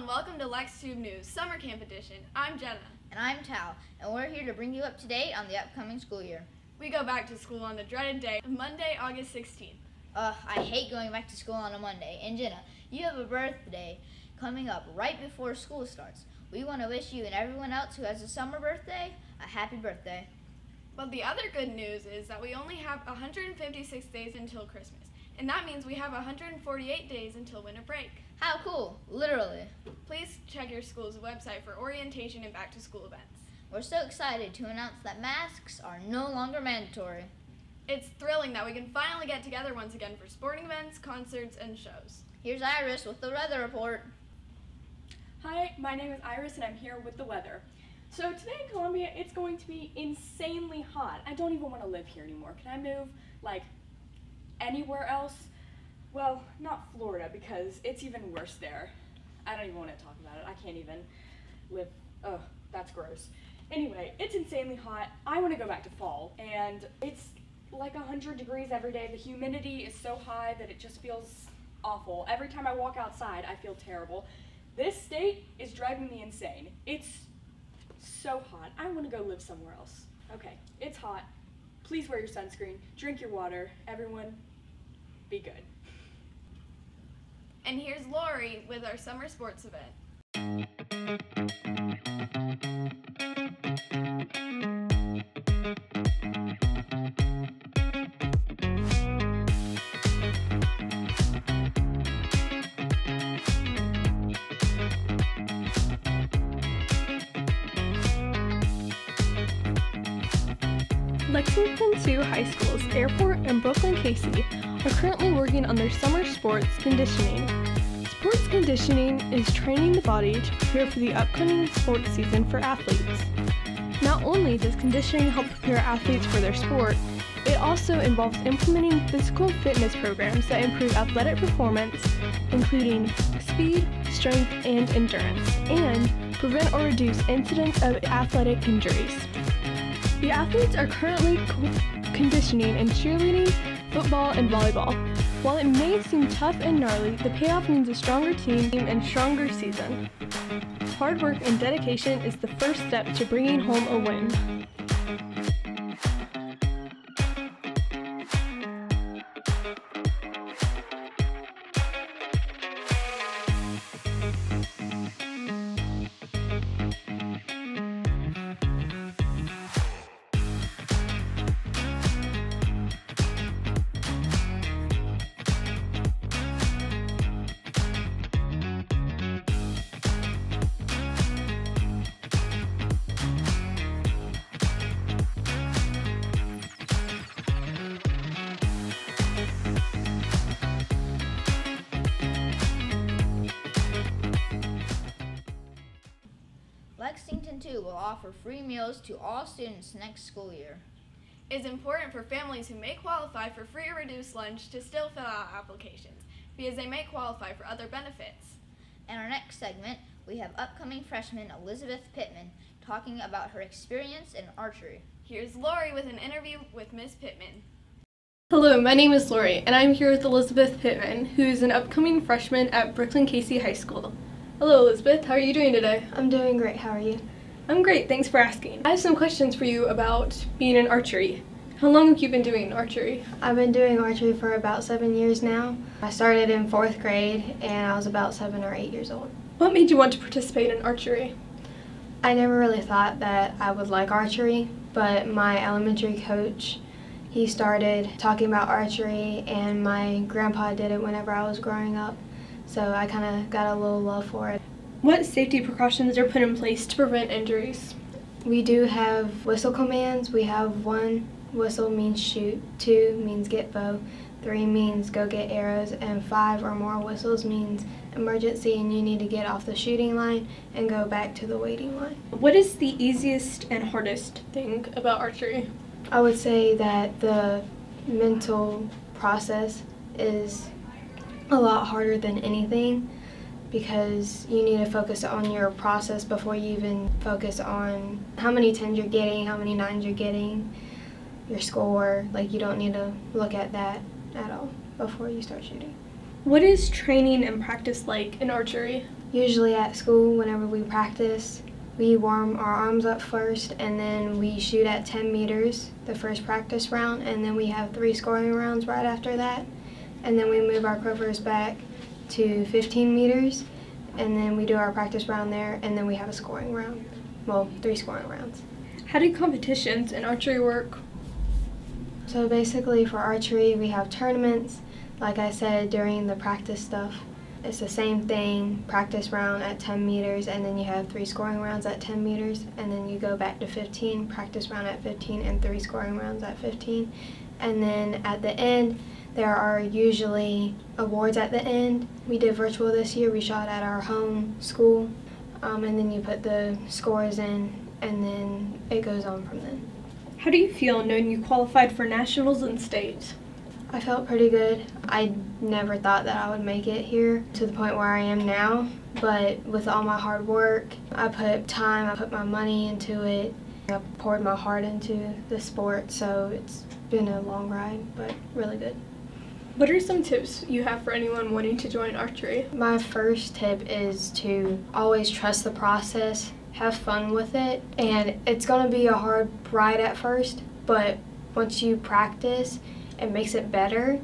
and welcome to Lex2be News Summer Camp Edition. I'm Jenna. And I'm Tal, and we're here to bring you up to date on the upcoming school year. We go back to school on the dreaded day of Monday, August 16th. I hate going back to school on a Monday. And Jenna, you have a birthday coming up right before school starts. We want to wish you and everyone else who has a summer birthday a happy birthday. But the other good news is that we only have 156 days until Christmas. And that means we have 148 days until winter break. How cool, literally. Please check your school's website for orientation and back-to-school events. We're so excited to announce that masks are no longer mandatory. It's thrilling that we can finally get together once again for sporting events, concerts, and shows. Here's Iris with the weather report. Hi, my name is Iris and I'm here with the weather. So today in Columbia, it's going to be insanely hot. I don't even want to live here anymore. Can I move, anywhere else? Well, not Florida, because it's even worse there. I don't even want to talk about it. I can't even live. Ugh, that's gross. Anyway, it's insanely hot. I want to go back to fall, and it's like 100 degrees every day. The humidity is so high that it just feels awful. Every time I walk outside, I feel terrible. This state is driving me insane. It's so hot. I want to go live somewhere else. Okay, it's hot. Please wear your sunscreen. Drink your water. Everyone, be good. And here's Lori with our summer sports event. Lex2be High School's Airport and Brooklyn Casey are currently working on their summer sports conditioning. Sports conditioning is training the body to prepare for the upcoming sports season for athletes. Not only does conditioning help prepare athletes for their sport, it also involves implementing physical fitness programs that improve athletic performance, including speed, strength, and endurance, and prevent or reduce incidents of athletic injuries. The athletes are currently conditioning in cheerleading, football, and volleyball. While it may seem tough and gnarly, the payoff means a stronger team and stronger season. Hard work and dedication is the first step to bringing home a win. Lexington 2 will offer free meals to all students next school year. It's important for families who may qualify for free or reduced lunch to still fill out applications, because they may qualify for other benefits. In our next segment, we have upcoming freshman Elizabeth Pittman talking about her experience in archery. Here's Lori with an interview with Miss Pittman. Hello, my name is Lori, and I'm here with Elizabeth Pittman, who is an upcoming freshman at Brooklyn Casey High School. Hello, Elizabeth. How are you doing today? I'm doing great. How are you? I'm great. Thanks for asking. I have some questions for you about being in archery. How long have you been doing archery? I've been doing archery for about 7 years now. I started in 4th grade and I was about 7 or 8 years old. What made you want to participate in archery? I never really thought that I would like archery, but my elementary coach, he started talking about archery and my grandpa did it whenever I was growing up. So I kind of got a little love for it. What safety precautions are put in place to prevent injuries? We do have whistle commands. We have 1 whistle means shoot, 2 means get bow, 3 means go get arrows, and 5 or more whistles means emergency and you need to get off the shooting line and go back to the waiting line. What is the easiest and hardest thing about archery? I would say that the mental process is a lot harder than anything because you need to focus on your process before you even focus on how many 10s you're getting, how many 9s you're getting, your score. You don't need to look at that at all before you start shooting. What is training and practice like in archery? Usually at school, whenever we practice, we warm our arms up first, and then we shoot at 10 meters the first practice round, and then we have 3 scoring rounds right after that. And then we move our quivers back to 15 meters, and then we do our practice round there, and then we have a scoring round. Well, 3 scoring rounds. How do competitions in archery work? So basically for archery, we have tournaments, like I said, during the practice stuff. It's the same thing, practice round at 10 meters, and then you have 3 scoring rounds at 10 meters, and then you go back to 15, practice round at 15, and 3 scoring rounds at 15. And then at the end, there are usually awards at the end. We did virtual this year, we shot at our home school, and then you put the scores in, and then it goes on from then. How do you feel knowing you qualified for nationals and states? I felt pretty good. I never thought that I would make it here to the point where I am now, but with all my hard work, I put time, I put my money into it, I poured my heart into the sport, so it's been a long ride, but really good. What are some tips you have for anyone wanting to join archery? My first tip is to always trust the process, have fun with it, and it's going to be a hard ride at first, but once you practice, it makes it better.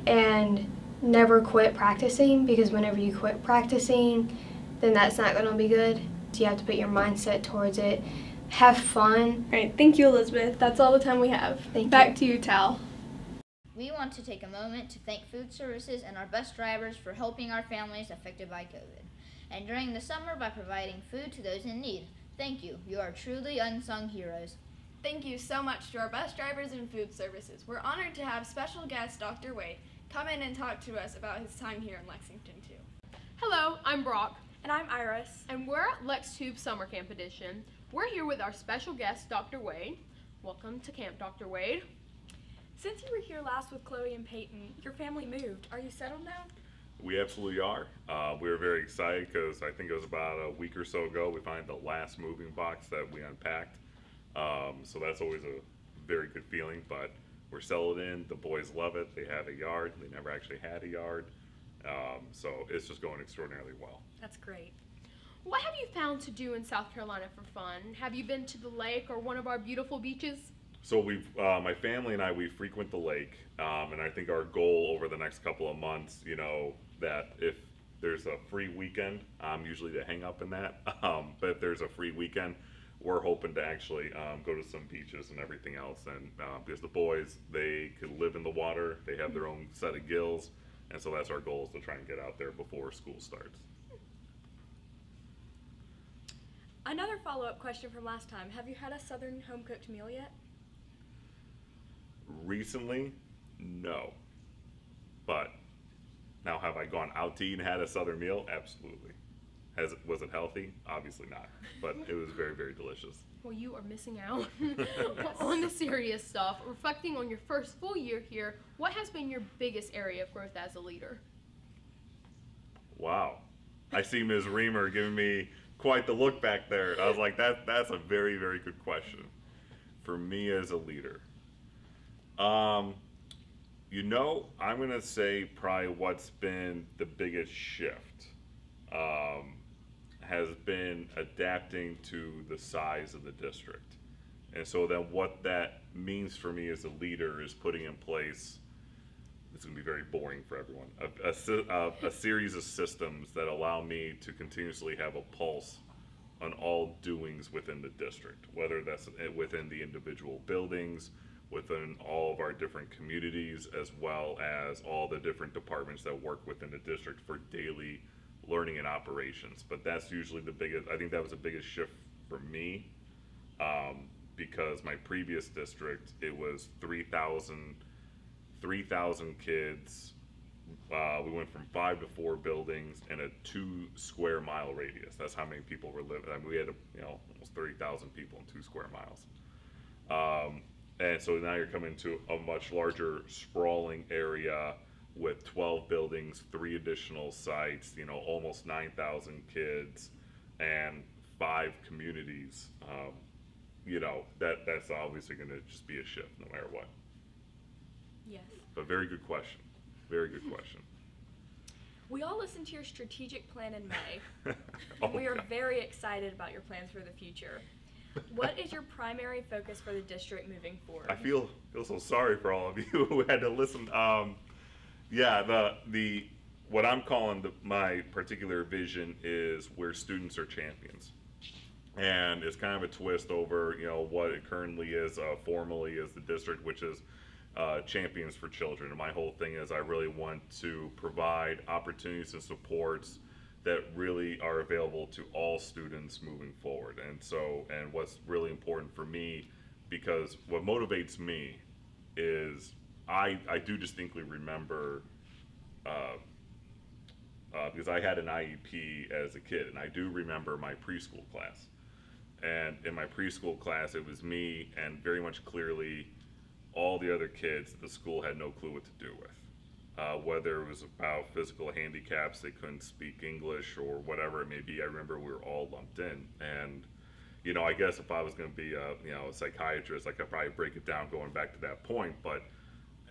And never quit practicing, because whenever you quit practicing, then that's not going to be good. So you have to put your mindset towards it. Have fun. All right, thank you, Elizabeth. That's all the time we have. Back to you, Tal. We want to take a moment to thank food services and our bus drivers for helping our families affected by COVID, and during the summer by providing food to those in need. Thank you. You are truly unsung heroes. Thank you so much to our bus drivers and food services. We're honored to have special guest Dr. Wade come in and talk to us about his time here in Lexington too. Hello, I'm Brock, And I'm Iris. and we're at Lex2be Summer Camp Edition. We're here with our special guest, Dr. Wade. Welcome to camp, Dr. Wade. Since you were here last with Chloe and Peyton, your family moved. Are you settled now? We absolutely are. We were very excited because I think it was about a week or so ago we found the last moving box that we unpacked. So that's always a very good feeling, but we're settled in. The boys love it. They have a yard. They never actually had a yard. So it's just going extraordinarily well. That's great. What have you found to do in South Carolina for fun? Have you been to the lake or one of our beautiful beaches? So my family and I, we frequent the lake, and I think our goal over the next couple of months, that if there's a free weekend, usually to hang up in that, but if there's a free weekend, we're hoping to actually go to some beaches and everything else, and because the boys, they could live in the water, they have their own set of gills, and so that's our goal, is to try and get out there before school starts. Another follow-up question from last time. Have you had a Southern home-cooked meal yet? Recently, no. But now, have I gone out to eat and had a Southern meal? Absolutely. Was it healthy? Obviously not. But it was very, very delicious. Well, you are missing out. On the serious stuff, reflecting on your first full year here, what has been your biggest area of growth as a leader? Wow. I see Ms. Reamer giving me quite the look back there. I was like, that's a very, very good question. For me as a leader. I'm going to say probably what's been the biggest shift has been adapting to the size of the district. And so then what that means for me as a leader is putting in place, it's going to be very boring for everyone, a series of systems that allow me to continuously have a pulse on all doings within the district, whether that's within the individual buildings, within all of our different communities, as well as all the different departments that work within the district for daily learning and operations. But that's usually the biggest, I think that was the biggest shift for me, because my previous district, it was 3,000 kids. We went from 5 to 4 buildings and a 2 square mile radius. That's how many people were living. I mean, we had almost 30,000 people in 2 square miles. And so now you're coming to a much larger sprawling area with 12 buildings, 3 additional sites, almost 9,000 kids and 5 communities. That's obviously going to just be a shift no matter what. Yes. But very good question. Very good question. We all listened to your strategic plan in May. Oh, We are God. very excited about your plans for the future. What is your primary focus for the district moving forward? I feel so sorry for all of you who had to listen. Yeah, the what I'm calling my particular vision is where students are champions, and it's kind of a twist over what it currently is formally as the district, which is champions for children. And my whole thing is I really want to provide opportunities and supports that really are available to all students moving forward. And what's really important for me, because what motivates me is I do distinctly remember, because I had an IEP as a kid, and I do remember my preschool class. And in my preschool class, it was me and very much clearly all the other kids the school had no clue what to do with. Whether it was about physical handicaps, they couldn't speak English, or whatever it may be. I remember we were all lumped in. And, I guess if I was going to be a psychiatrist, I could probably break it down going back to that point. But,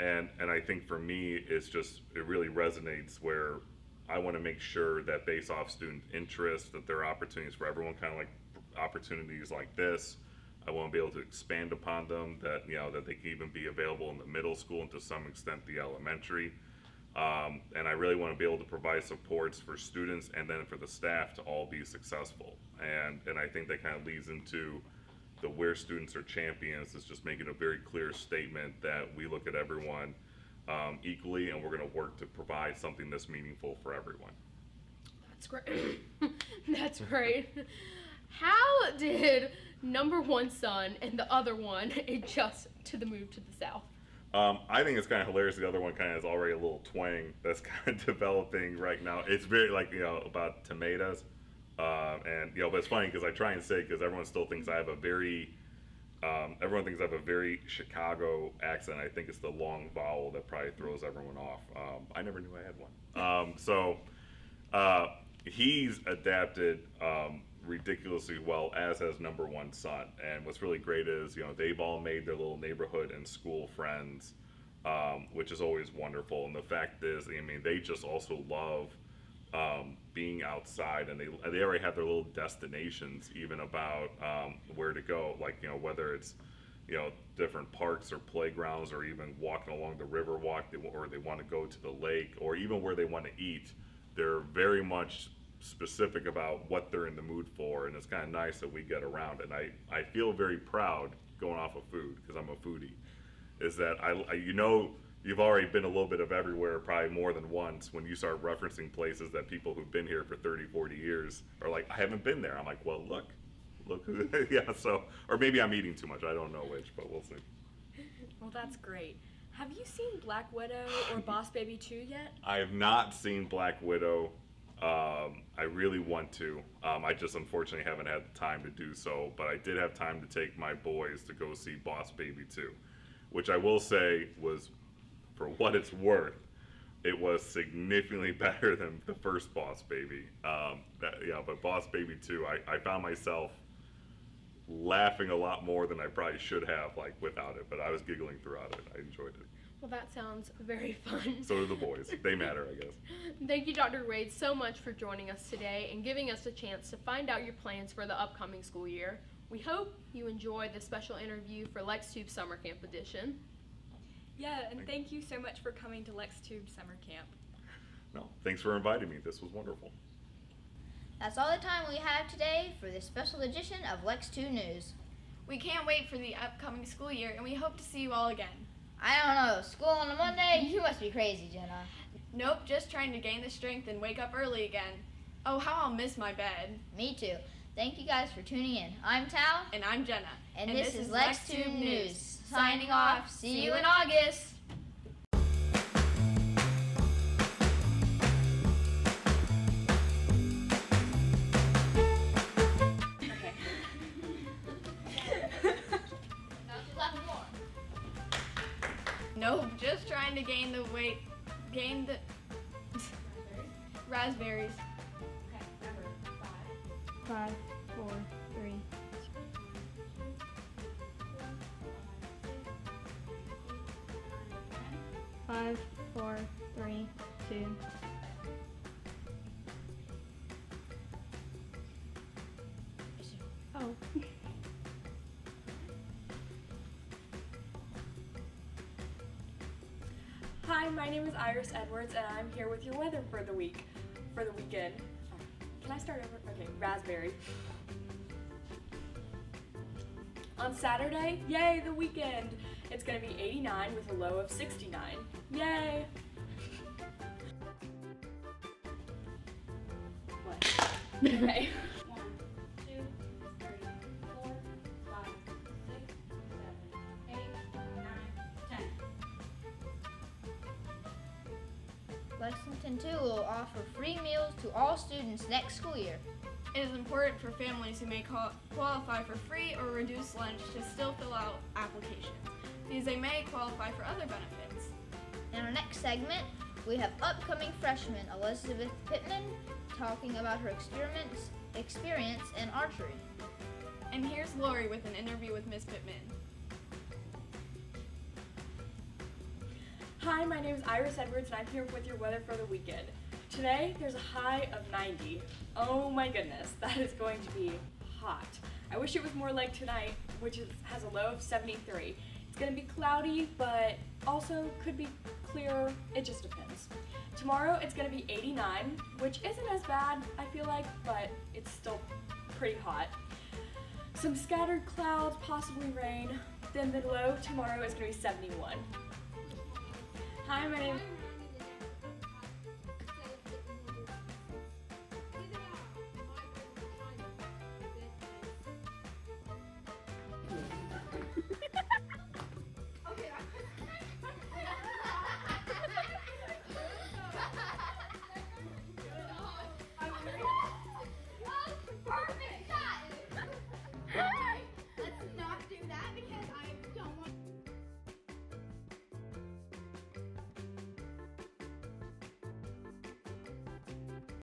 and I think for me, it really resonates where I want to make sure that based off student interest, that there are opportunities for everyone, kind of like opportunities like this. I want to be able to expand upon them, that that they can even be available in the middle school and to some extent the elementary. And I really want to be able to provide supports for students and then for the staff to all be successful. And I think that kind of leads into the where students are champions, is just making a very clear statement that we look at everyone equally, and we're going to work to provide something that's meaningful for everyone. That's great. That's great. How did number one son and the other one adjust to the move to the South? I think it's kind of hilarious. The other one kind of has already a little twang that's kind of developing right now. It's very about tomatoes, and but it's funny because I try and say, because everyone still thinks I have a very everyone thinks I have a very Chicago accent. I think it's the long vowel that probably throws everyone off. I never knew I had one. He's adapted ridiculously well, as has number one son. And what's really great is they've all made their little neighborhood and school friends, which is always wonderful. And the fact is, they just also love being outside, and they already have their little destinations even about where to go, like whether it's different parks or playgrounds, or even walking along the river walk, or they want to go to the lake, or even where they want to eat. They're very much specific about what they're in the mood for, and it's kind of nice that we get around. And I feel very proud, going off of food, because I'm a foodie, is that you've already been a little bit of everywhere, probably more than once, when you start referencing places that people who've been here for 30, 40 years are like, I haven't been there. I'm like, well, look who, yeah, so, or maybe I'm eting too much, I don't know which, but we'll see. Well, that's great. Have you seen Black Widow or Boss Baby 2 yet? I have not seen Black Widow. I really want to. I just unfortunately haven't had the time to do so, but I did have time to take my boys to go see Boss Baby 2, which I will say was, for what it's worth, it was significantly better than the first Boss Baby. But Boss Baby 2, I found myself laughing a lot more than I probably should have, without it, but I was giggling throughout it. I enjoyed it. Well, that sounds very fun. So do the boys. They matter, I guess. Thank you, Dr. Wade, so much for joining us today and giving us a chance to find out your plans for the upcoming school year. We hope you enjoy this special interview for Lex2be Summer Camp Edition. Yeah, and thank you so much for coming to Lex2be Summer Camp. No, thanks for inviting me. This was wonderful. That's all the time we have today for this special edition of Lex2 News. We can't wait for the upcoming school year, and we hope to see you all again. I don't know, school on a Monday? You must be crazy, Jenna. Nope, just trying to gain the strength and wake up early again. Oh, how I'll miss my bed. Me too. Thank you guys for tuning in. I'm Tal. And I'm Jenna. And this is Lex2 News. Signing off. See you in August. Nope, just trying to gain the raspberries. Okay, remember, 5, 4, 3, 5, 4, 3, 2. Oh. Hi, my name is Iris Edwards, and I'm here with your weather for the weekend. Can I start over? Okay, raspberry. On Saturday, yay, the weekend. It's gonna be 89 with a low of 69. Yay! What? Okay. 1, 2, 3, 4, 5, 6, 7, 8, 9, 10. Lexington 2 will offer free meals to all students next school year. It is important for families who may qualify for free or reduced lunch to still fill out applications, because they may qualify for other benefits. In our next segment, we have upcoming freshman Elizabeth Pittman talking about her experience in archery. And here's Lori with an interview with Ms. Pittman. Hi, my name is Iris Edwards, and I'm here with your weather for the weekend. Today, there's a high of 90. Oh my goodness, that is going to be hot. I wish it was more like tonight, which has a low of 73. It's going to be cloudy, but also could be clearer. It just depends. Tomorrow, it's going to be 89, which isn't as bad, I feel like, but it's still pretty hot. Some scattered clouds, possibly rain. Then the low tomorrow is going to be 71. Hi, my name